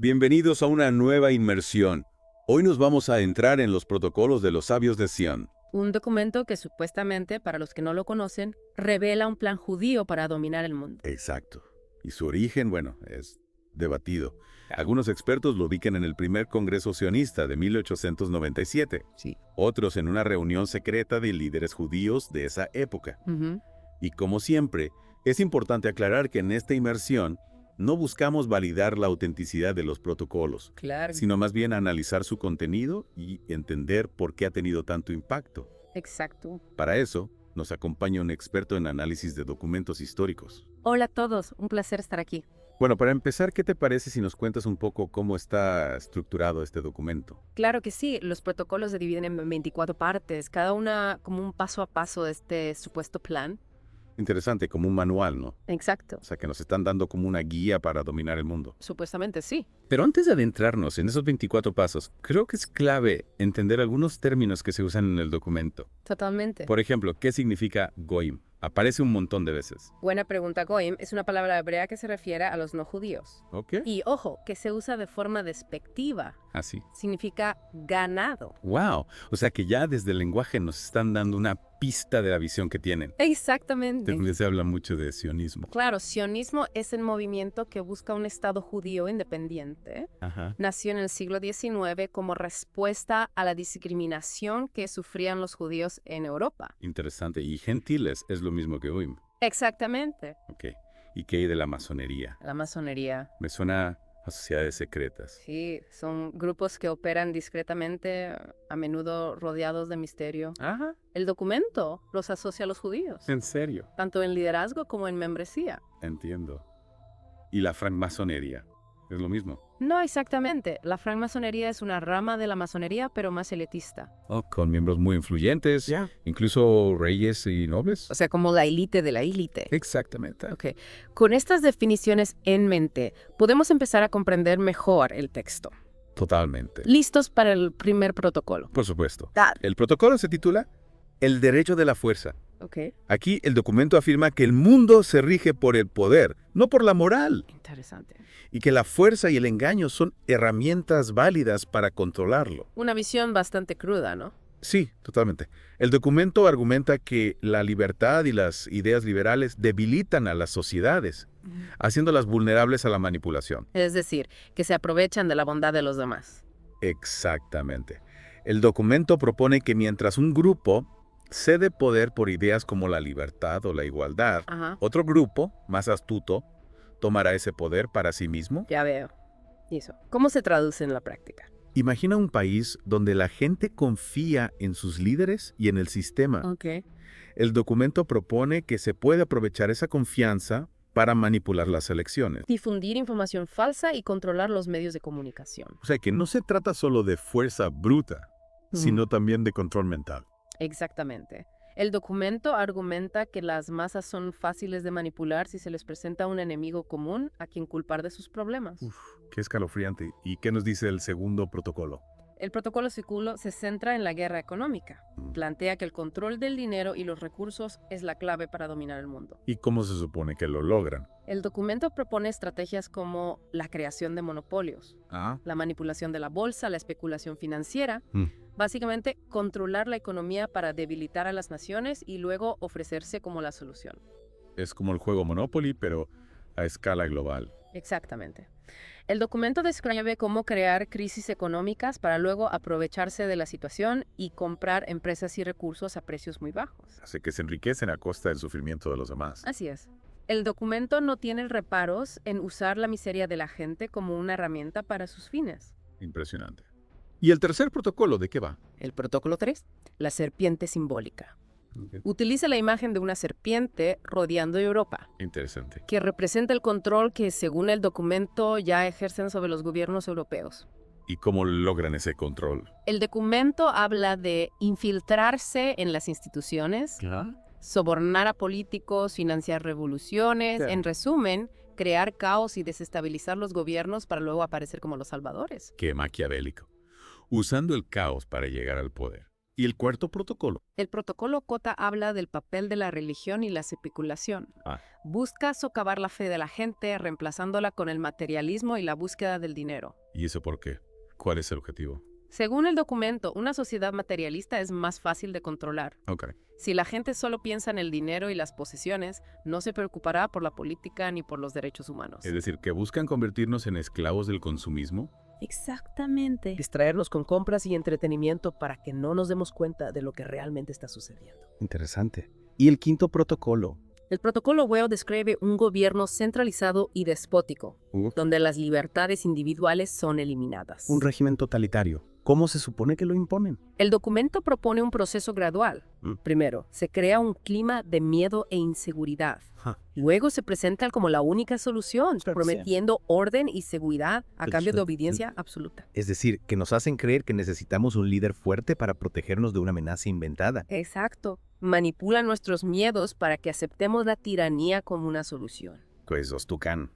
Bienvenidos a una nueva inmersión. Hoy nos vamos a entrar en los protocolos de los sabios de Sion. Un documento que supuestamente, para los que no lo conocen, revela un plan judío para dominar el mundo. Exacto. Y su origen, bueno, es debatido. Algunos expertos lo ubican en el primer Congreso sionista de 1897. Sí. Otros en una reunión secreta de líderes judíos de esa época. Y como siempre, es importante aclarar que en esta inmersión no buscamos validar la autenticidad de los protocolos, Claro. sino más bien analizar su contenido y entender por qué ha tenido tanto impacto. Exacto. Para eso, nos acompaña un experto en análisis de documentos históricos. Hola a todos, un placer estar aquí. Bueno, para empezar, ¿qué te parece si nos cuentas un poco cómo está estructurado este documento? Claro que sí, los protocolos se dividen en 24 partes, cada una como un paso a paso de este supuesto plan. Interesante, como un manual, ¿no? Exacto. O sea, que nos están dando como una guía para dominar el mundo. Supuestamente sí. Pero antes de adentrarnos en esos 24 pasos, creo que es clave entender algunos términos que se usan en el documento. Totalmente. Por ejemplo, ¿qué significa goim? Aparece un montón de veces. Buena pregunta, goim es una palabra hebrea que se refiere a los no judíos. ¿Ok? Y ojo, que se usa de forma despectiva. Así. Significa ganado. ¡Wow! O sea que ya desde el lenguaje nos están dando una pista de la visión que tienen. Exactamente. Donde se habla mucho de sionismo. Claro, sionismo es el movimiento que busca un Estado judío independiente. Ajá. Nació en el siglo XIX como respuesta a la discriminación que sufrían los judíos en Europa. Interesante. Y gentiles es lo mismo que goim. Exactamente. Ok. ¿Y qué hay de la masonería? La masonería. Me suena a sociedades secretas. Sí, son grupos que operan discretamente, a menudo rodeados de misterio. Ajá. El documento los asocia a los judíos, ¿En serio? tanto en liderazgo como en membresía. Entiendo. ¿Y la francmasonería? ¿Es lo mismo? No exactamente. La francmasonería es una rama de la masonería, pero más elitista. Oh, con miembros muy influyentes, incluso reyes y nobles. O sea, como la élite de la élite. Exactamente. Ok. Con estas definiciones en mente, podemos empezar a comprender mejor el texto. Totalmente. ¿Listos para el primer protocolo? Por supuesto. Dale. El protocolo se titula El derecho de la fuerza. Ok. Aquí el documento afirma que el mundo se rige por el poder, no por la moral, Interesante. y que la fuerza y el engaño son herramientas válidas para controlarlo. Una visión bastante cruda, ¿no? Sí, totalmente. El documento argumenta que la libertad y las ideas liberales debilitan a las sociedades, haciéndolas vulnerables a la manipulación. Es decir, que se aprovechan de la bondad de los demás. Exactamente. El documento propone que mientras un grupo cede poder por ideas como la libertad o la igualdad, Ajá. otro grupo, más astuto, tomará ese poder para sí mismo. Ya veo. ¿Y eso? ¿Cómo se traduce en la práctica? Imagina un país donde la gente confía en sus líderes y en el sistema. Ok. El documento propone que se puede aprovechar esa confianza para manipular las elecciones. Difundir información falsa y controlar los medios de comunicación. O sea que no se trata solo de fuerza bruta, sino también de control mental. Exactamente. El documento argumenta que las masas son fáciles de manipular si se les presenta un enemigo común a quien culpar de sus problemas. Qué escalofriante. ¿Y qué nos dice el segundo protocolo? El protocolo Siculo se centra en la guerra económica. Plantea que el control del dinero y los recursos es la clave para dominar el mundo. ¿Y cómo se supone que lo logran? El documento propone estrategias como la creación de monopolios, la manipulación de la bolsa, la especulación financiera. Básicamente, controlar la economía para debilitar a las naciones y luego ofrecerse como la solución. Es como el juego Monopoly, pero a escala global. Exactamente. El documento describe cómo crear crisis económicas para luego aprovecharse de la situación y comprar empresas y recursos a precios muy bajos. Hace que se enriquecen a costa del sufrimiento de los demás. Así es. El documento no tiene reparos en usar la miseria de la gente como una herramienta para sus fines. Impresionante. ¿Y el tercer protocolo de qué va? El protocolo 3, la serpiente simbólica. Utiliza la imagen de una serpiente rodeando Europa, Interesante. que representa el control que, según el documento, ya ejercen sobre los gobiernos europeos. ¿Y cómo logran ese control? El documento habla de infiltrarse en las instituciones, sobornar a políticos, financiar revoluciones, en resumen, crear caos y desestabilizar los gobiernos para luego aparecer como los salvadores. Qué maquiavélico. Usando el caos para llegar al poder. ¿Y el cuarto protocolo? El protocolo Cota habla del papel de la religión y la especulación. Busca socavar la fe de la gente, reemplazándola con el materialismo y la búsqueda del dinero. ¿Y eso por qué? ¿Cuál es el objetivo? Según el documento, una sociedad materialista es más fácil de controlar. Si la gente solo piensa en el dinero y las posesiones, no se preocupará por la política ni por los derechos humanos. Es decir, que buscan convertirnos en esclavos del consumismo. Exactamente. Distraernos con compras y entretenimiento para que no nos demos cuenta de lo que realmente está sucediendo. Interesante. ¿Y el quinto protocolo? El protocolo WEO describe un gobierno centralizado y despótico, donde las libertades individuales son eliminadas. Un régimen totalitario. ¿Cómo se supone que lo imponen? El documento propone un proceso gradual. Primero, se crea un clima de miedo e inseguridad. Luego se presenta como la única solución, prometiendo orden y seguridad a cambio de obediencia absoluta. Es decir, que nos hacen creer que necesitamos un líder fuerte para protegernos de una amenaza inventada. Exacto. Manipulan nuestros miedos para que aceptemos la tiranía como una solución. Pues tucán.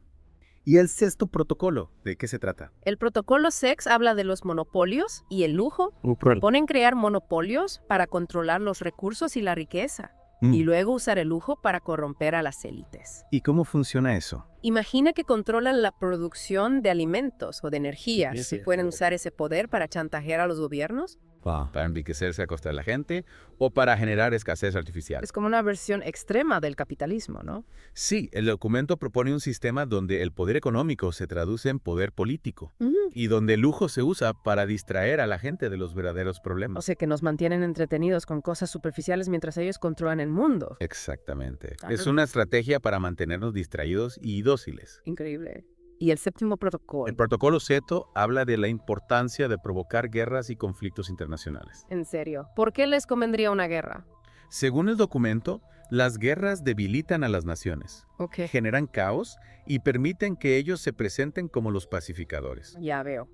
¿Y el sexto protocolo? ¿De qué se trata? El protocolo SEX habla de los monopolios y el lujo. Proponen crear monopolios para controlar los recursos y la riqueza. Y luego usar el lujo para corromper a las élites. ¿Y cómo funciona eso? Imagina que controlan la producción de alimentos o de energía. ¿Si pueden usar ese poder para chantajear a los gobiernos? Para enriquecerse a costa de la gente o para generar escasez artificial. Es como una versión extrema del capitalismo, ¿no? Sí, el documento propone un sistema donde el poder económico se traduce en poder político y donde el lujo se usa para distraer a la gente de los verdaderos problemas. O sea, que nos mantienen entretenidos con cosas superficiales mientras ellos controlan el mundo. Exactamente. Es una estrategia para mantenernos distraídos y dóciles. Increíble. ¿Y el séptimo protocolo? El protocolo CETO habla de la importancia de provocar guerras y conflictos internacionales. ¿En serio? ¿Por qué les convendría una guerra? Según el documento, las guerras debilitan a las naciones, generan caos y permiten que ellos se presenten como los pacificadores. Ya veo.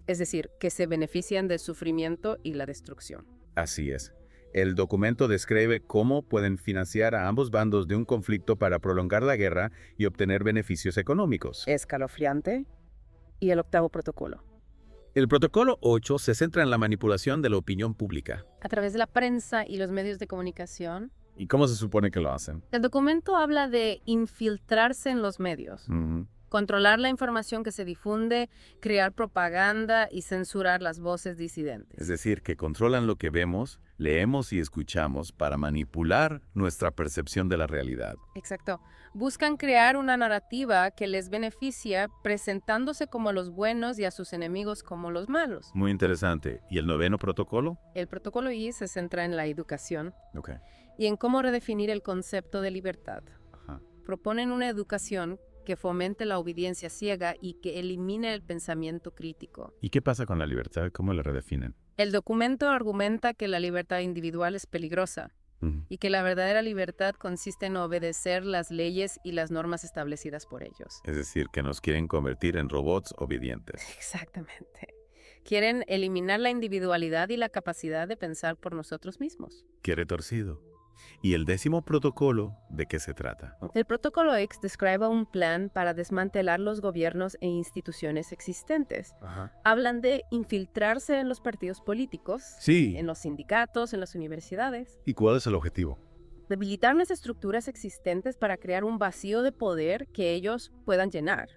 Es decir, que se benefician del sufrimiento y la destrucción. Así es. El documento describe cómo pueden financiar a ambos bandos de un conflicto para prolongar la guerra y obtener beneficios económicos. Escalofriante. ¿Y el octavo protocolo? El protocolo 8 se centra en la manipulación de la opinión pública. A través de la prensa y los medios de comunicación. ¿Y cómo se supone que lo hacen? El documento habla de infiltrarse en los medios. Controlar la información que se difunde, crear propaganda y censurar las voces disidentes. Es decir, que controlan lo que vemos, leemos y escuchamos para manipular nuestra percepción de la realidad. Exacto. Buscan crear una narrativa que les beneficia presentándose como los buenos y a sus enemigos como los malos. Muy interesante. ¿Y el noveno protocolo? El protocolo I se centra en la educación y en cómo redefinir el concepto de libertad. Proponen una educación que fomente la obediencia ciega y que elimine el pensamiento crítico. ¿Y qué pasa con la libertad? ¿Cómo la redefinen? El documento argumenta que la libertad individual es peligrosa y que la verdadera libertad consiste en obedecer las leyes y las normas establecidas por ellos. Es decir, que nos quieren convertir en robots obedientes. Exactamente. Quieren eliminar la individualidad y la capacidad de pensar por nosotros mismos. Qué retorcido. ¿Y el décimo protocolo, de qué se trata? El protocolo X describe un plan para desmantelar los gobiernos e instituciones existentes. Hablan de infiltrarse en los partidos políticos, en los sindicatos, en las universidades. ¿Y cuál es el objetivo? Debilitar las estructuras existentes para crear un vacío de poder que ellos puedan llenar.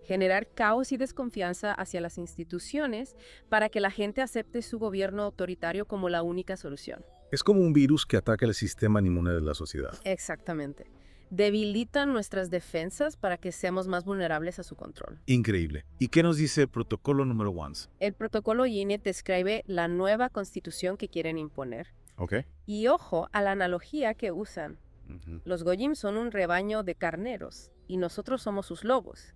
Generar caos y desconfianza hacia las instituciones para que la gente acepte su gobierno autoritario como la única solución. Es como un virus que ataca el sistema inmune de la sociedad. Exactamente. Debilitan nuestras defensas para que seamos más vulnerables a su control. Increíble. ¿Y qué nos dice el protocolo número 1? El protocolo YINET describe la nueva constitución que quieren imponer. Y ojo a la analogía que usan. Los Goyim son un rebaño de carneros y nosotros somos sus lobos.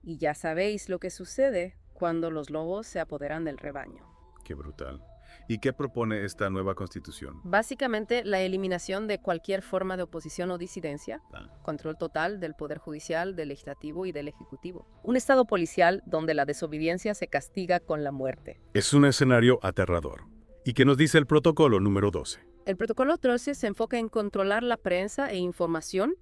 Y ya sabéis lo que sucede cuando los lobos se apoderan del rebaño. Qué brutal. ¿Y qué propone esta nueva constitución? Básicamente, la eliminación de cualquier forma de oposición o disidencia, control total del poder judicial, del legislativo y del ejecutivo. Un estado policial donde la desobediencia se castiga con la muerte. Es un escenario aterrador. ¿Y qué nos dice el protocolo número 12? El protocolo 12 se enfoca en controlar la prensa e información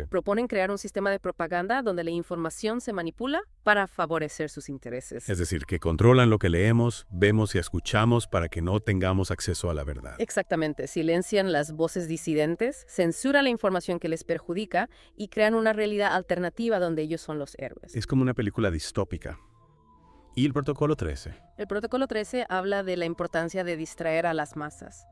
Proponen crear un sistema de propaganda donde la información se manipula para favorecer sus intereses. Es decir, que controlan lo que leemos, vemos y escuchamos para que no tengamos acceso a la verdad. Exactamente. Silencian las voces disidentes, censuran la información que les perjudica y crean una realidad alternativa donde ellos son los héroes. Es como una película distópica. ¿Y el protocolo 13? El protocolo 13 habla de la importancia de distraer a las masas,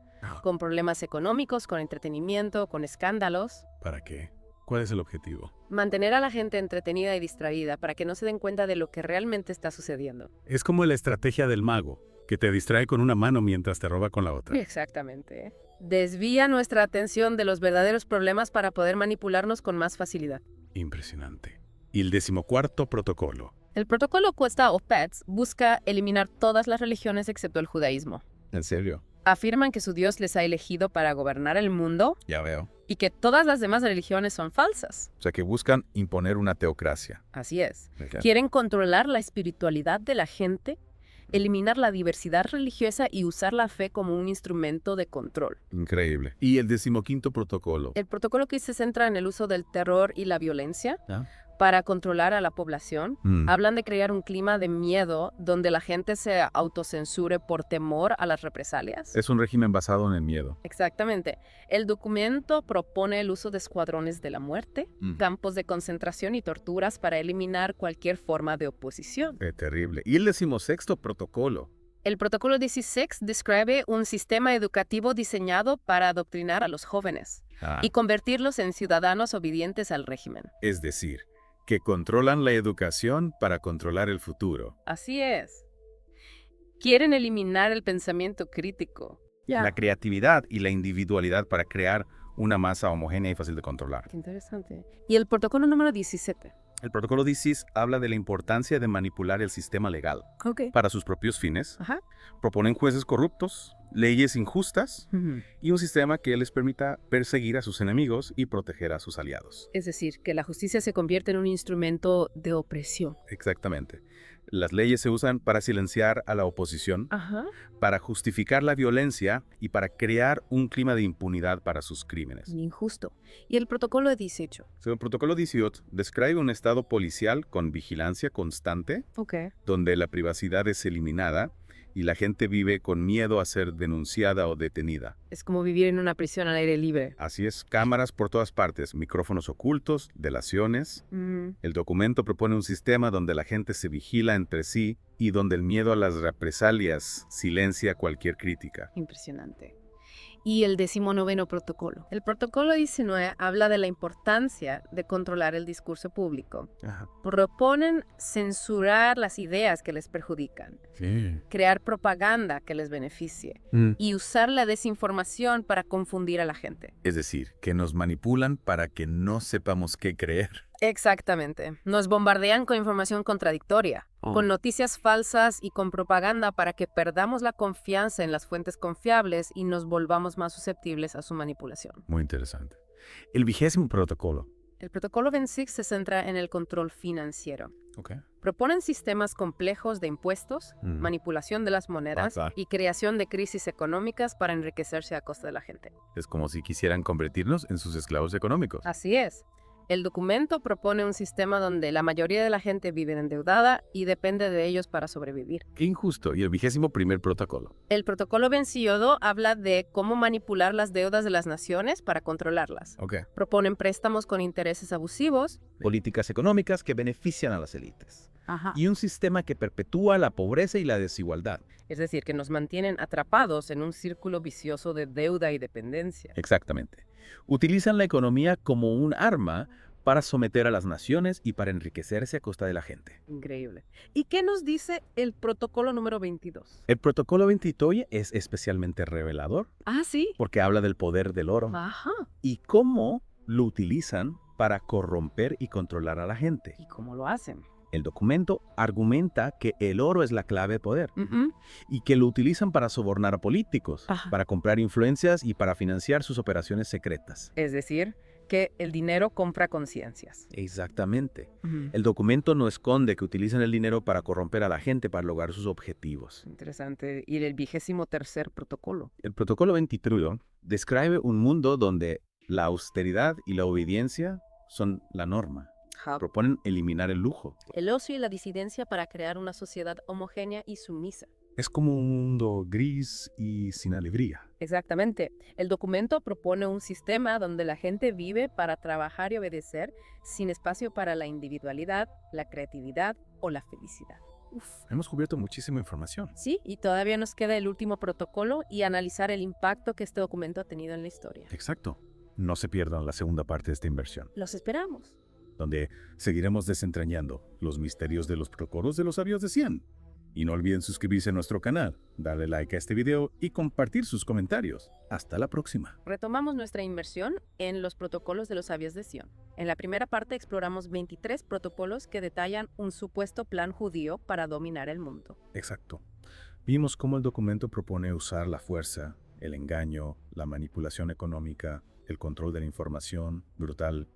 con problemas económicos, con entretenimiento, con escándalos. ¿Para qué? ¿Cuál es el objetivo? Mantener a la gente entretenida y distraída para que no se den cuenta de lo que realmente está sucediendo. Es como la estrategia del mago, que te distrae con una mano mientras te roba con la otra. Exactamente. Desvía nuestra atención de los verdaderos problemas para poder manipularnos con más facilidad. Impresionante. Y el 14º protocolo. El protocolo Cuesta o PETS busca eliminar todas las religiones excepto el judaísmo. ¿En serio? Afirman que su Dios les ha elegido para gobernar el mundo Ya veo. y que todas las demás religiones son falsas. O sea, que buscan imponer una teocracia. Así es. Ok. Quieren controlar la espiritualidad de la gente, eliminar la diversidad religiosa y usar la fe como un instrumento de control. Increíble. Y el 15º protocolo. El protocolo que se centra en el uso del terror y la violencia ¿Ah? para controlar a la población. Hablan de crear un clima de miedo donde la gente se autocensure por temor a las represalias. Es un régimen basado en el miedo. Exactamente. El documento propone el uso de escuadrones de la muerte, campos de concentración y torturas para eliminar cualquier forma de oposición. Terrible. Y el 16º protocolo. El protocolo 16 describe un sistema educativo diseñado para adoctrinar a los jóvenes y convertirlos en ciudadanos obedientes al régimen. Es decir, que controlan la educación para controlar el futuro. Así es. Quieren eliminar el pensamiento crítico. La creatividad y la individualidad para crear una masa homogénea y fácil de controlar. Qué interesante. Y el protocolo número 17. El protocolo 16 habla de la importancia de manipular el sistema legal para sus propios fines. Ajá. Proponen jueces corruptos, leyes injustas y un sistema que les permita perseguir a sus enemigos y proteger a sus aliados. Es decir, que la justicia se convierte en un instrumento de opresión. Exactamente. Las leyes se usan para silenciar a la oposición, para justificar la violencia y para crear un clima de impunidad para sus crímenes. Injusto. Y el protocolo 18. El protocolo 18 describe un estado policial con vigilancia constante, donde la privacidad es eliminada y la gente vive con miedo a ser denunciada o detenida. Es como vivir en una prisión al aire libre. Así es, cámaras por todas partes, micrófonos ocultos, delaciones. El documento propone un sistema donde la gente se vigila entre sí y donde el miedo a las represalias silencia cualquier crítica. Impresionante. Y el 19º protocolo. El protocolo 19 habla de la importancia de controlar el discurso público. Proponen censurar las ideas que les perjudican, crear propaganda que les beneficie y usar la desinformación para confundir a la gente. Es decir, que nos manipulan para que no sepamos qué creer. Exactamente. Nos bombardean con información contradictoria, con noticias falsas y con propaganda para que perdamos la confianza en las fuentes confiables y nos volvamos más susceptibles a su manipulación. Muy interesante. El 20º protocolo. El protocolo 26 se centra en el control financiero. Proponen sistemas complejos de impuestos, manipulación de las monedas y creación de crisis económicas para enriquecerse a costa de la gente. Es como si quisieran convertirnos en sus esclavos económicos. Así es. El documento propone un sistema donde la mayoría de la gente vive endeudada y depende de ellos para sobrevivir. Qué injusto. Y el 21º protocolo. El protocolo 28 habla de cómo manipular las deudas de las naciones para controlarlas. Proponen préstamos con intereses abusivos. Políticas económicas que benefician a las élites. Y un sistema que perpetúa la pobreza y la desigualdad. Es decir, que nos mantienen atrapados en un círculo vicioso de deuda y dependencia. Exactamente. Utilizan la economía como un arma para someter a las naciones y para enriquecerse a costa de la gente. Increíble. ¿Y qué nos dice el protocolo número 22? El protocolo 22 es especialmente revelador. Sí. Porque habla del poder del oro. Y cómo lo utilizan para corromper y controlar a la gente. ¿Y cómo lo hacen? El documento argumenta que el oro es la clave de poder y que lo utilizan para sobornar a políticos, para comprar influencias y para financiar sus operaciones secretas. Es decir, que el dinero compra conciencias. Exactamente. El documento no esconde que utilizan el dinero para corromper a la gente para lograr sus objetivos. Interesante. ¿Y el 23º protocolo? El protocolo 23 describe un mundo donde la austeridad y la obediencia son la norma. Proponen eliminar el lujo. El ocio y la disidencia para crear una sociedad homogénea y sumisa. Es como un mundo gris y sin alegría. Exactamente. El documento propone un sistema donde la gente vive para trabajar y obedecer, sin espacio para la individualidad, la creatividad o la felicidad. Hemos cubierto muchísima información. Sí, y todavía nos queda el último protocolo y analizar el impacto que este documento ha tenido en la historia. Exacto. No se pierdan la segunda parte de esta inversión, Los esperamos. donde seguiremos desentrañando los misterios de los protocolos de los sabios de Sion. Y no olviden suscribirse a nuestro canal, darle like a este video y compartir sus comentarios. Hasta la próxima. Retomamos nuestra inmersión en los protocolos de los sabios de Sion. En la primera parte exploramos 23 protocolos que detallan un supuesto plan judío para dominar el mundo. Exacto. Vimos cómo el documento propone usar la fuerza, el engaño, la manipulación económica, el control de la información brutal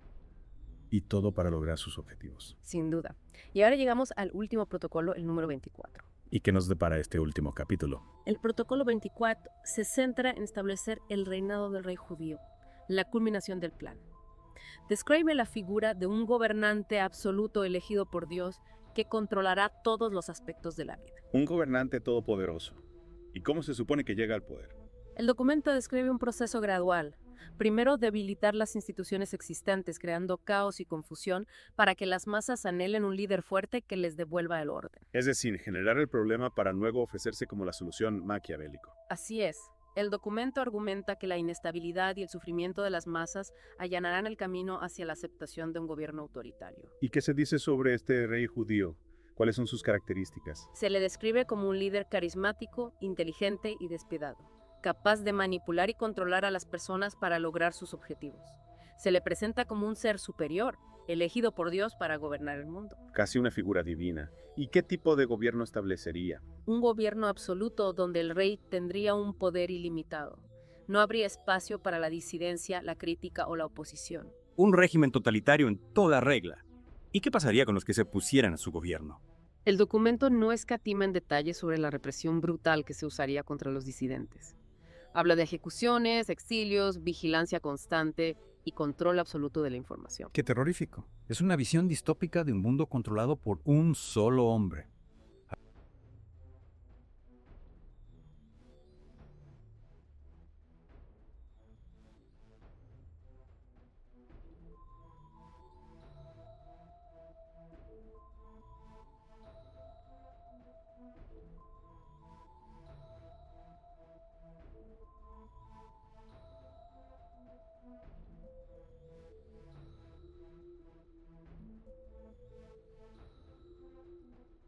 y todo para lograr sus objetivos. Sin duda. Y ahora llegamos al último protocolo, el número 24. ¿Y qué nos depara este último capítulo? El protocolo 24 se centra en establecer el reinado del rey judío, la culminación del plan. Describe la figura de un gobernante absoluto elegido por Dios que controlará todos los aspectos de la vida. Un gobernante todopoderoso. ¿Y cómo se supone que llega al poder? El documento describe un proceso gradual. Primero, debilitar las instituciones existentes, creando caos y confusión para que las masas anhelen un líder fuerte que les devuelva el orden. Es decir, generar el problema para luego ofrecerse como la solución maquiavélico. Así es. El documento argumenta que la inestabilidad y el sufrimiento de las masas allanarán el camino hacia la aceptación de un gobierno autoritario. ¿Y qué se dice sobre este rey judío? ¿Cuáles son sus características? Se le describe como un líder carismático, inteligente y despiadado, capaz de manipular y controlar a las personas para lograr sus objetivos. Se le presenta como un ser superior, elegido por Dios para gobernar el mundo. Casi una figura divina. ¿Y qué tipo de gobierno establecería? Un gobierno absoluto donde el rey tendría un poder ilimitado. No habría espacio para la disidencia, la crítica o la oposición. Un régimen totalitario en toda regla. ¿Y qué pasaría con los que se pusieran a su gobierno? El documento no escatima en detalle sobre la represión brutal que se usaría contra los disidentes. Habla de ejecuciones, exilios, vigilancia constante y control absoluto de la información. ¡Qué terrorífico! Es una visión distópica de un mundo controlado por un solo hombre.